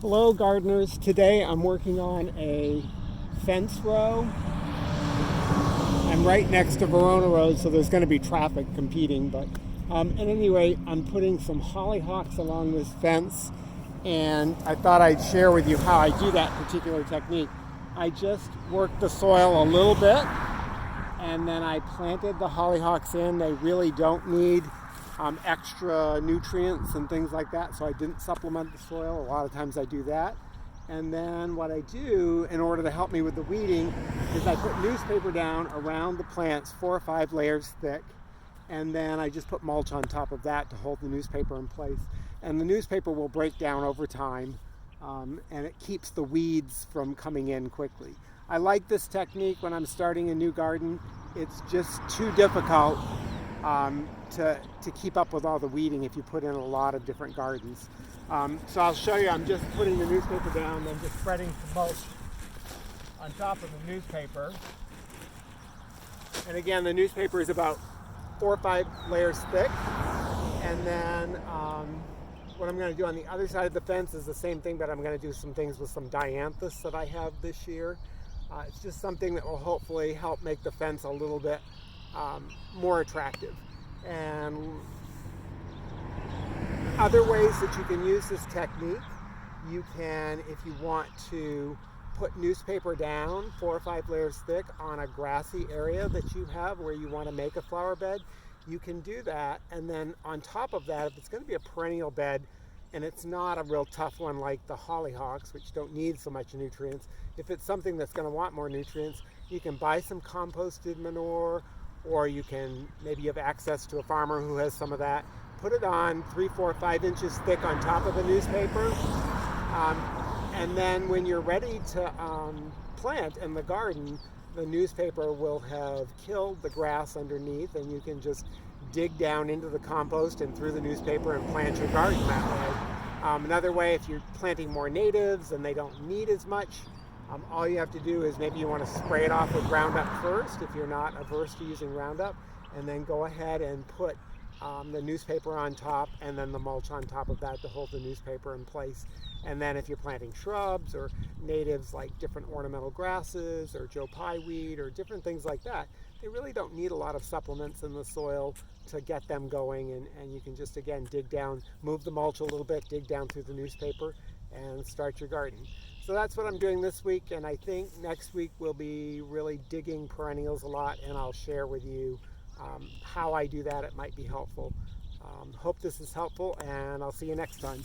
Hello gardeners, today I'm working on a fence row. I'm right next to Verona Road, so there's going to be traffic competing, but at any rate, I'm putting some hollyhocks along this fence, and I thought I'd share with you how I do that particular technique. I just worked the soil a little bit, and then I planted the hollyhocks in. They really don't need extra nutrients and things like that, so I didn't supplement the soil. A lot of times I do that. And then what I do in order to help me with the weeding is I put newspaper down around the plants, 4 or 5 layers thick, and then I just put mulch on top of that to hold the newspaper in place. And the newspaper will break down over time, and it keeps the weeds from coming in quickly. I like this technique when I'm starting a new garden. It's just too difficult to keep up with all the weeding if you put in a lot of different gardens. So I'll show you. I'm just putting the newspaper down and just spreading some mulch on top of the newspaper. And again, the newspaper is about 4 or 5 layers thick. And then what I'm going to do on the other side of the fence is the same thing, but I'm going to do some things with some dianthus that I have this year. It's just something that will hopefully help make the fence a little bit more attractive. And other ways that you can use this technique, you can, if you want to put newspaper down 4 or 5 layers thick on a grassy area that you have where you want to make a flower bed, you can do that. And then on top of that, if it's going to be a perennial bed and it's not a real tough one like the hollyhocks, which don't need so much nutrients, if it's something that's going to want more nutrients, you can buy some composted manure, or you can, maybe you have access to a farmer who has some of that. Put it on 3, 4, 5 inches thick on top of a newspaper. And then when you're ready to plant in the garden, the newspaper will have killed the grass underneath, and you can just dig down into the compost and through the newspaper and plant your garden that way. Another way, if you're planting more natives and they don't need as much, all you have to do is maybe you want to spray it off with Roundup first if you're not averse to using Roundup, and then go ahead and put the newspaper on top and then the mulch on top of that to hold the newspaper in place. And then if you're planting shrubs or natives like different ornamental grasses or Joe Pye weed or different things like that, they really don't need a lot of supplements in the soil to get them going. And you can just, again, dig down, move the mulch a little bit, dig down through the newspaper and start your garden. So that's what I'm doing this week, and I think next week we'll be really digging perennials a lot, and I'll share with you how I do that. It might be helpful. Hope this is helpful, and I'll see you next time.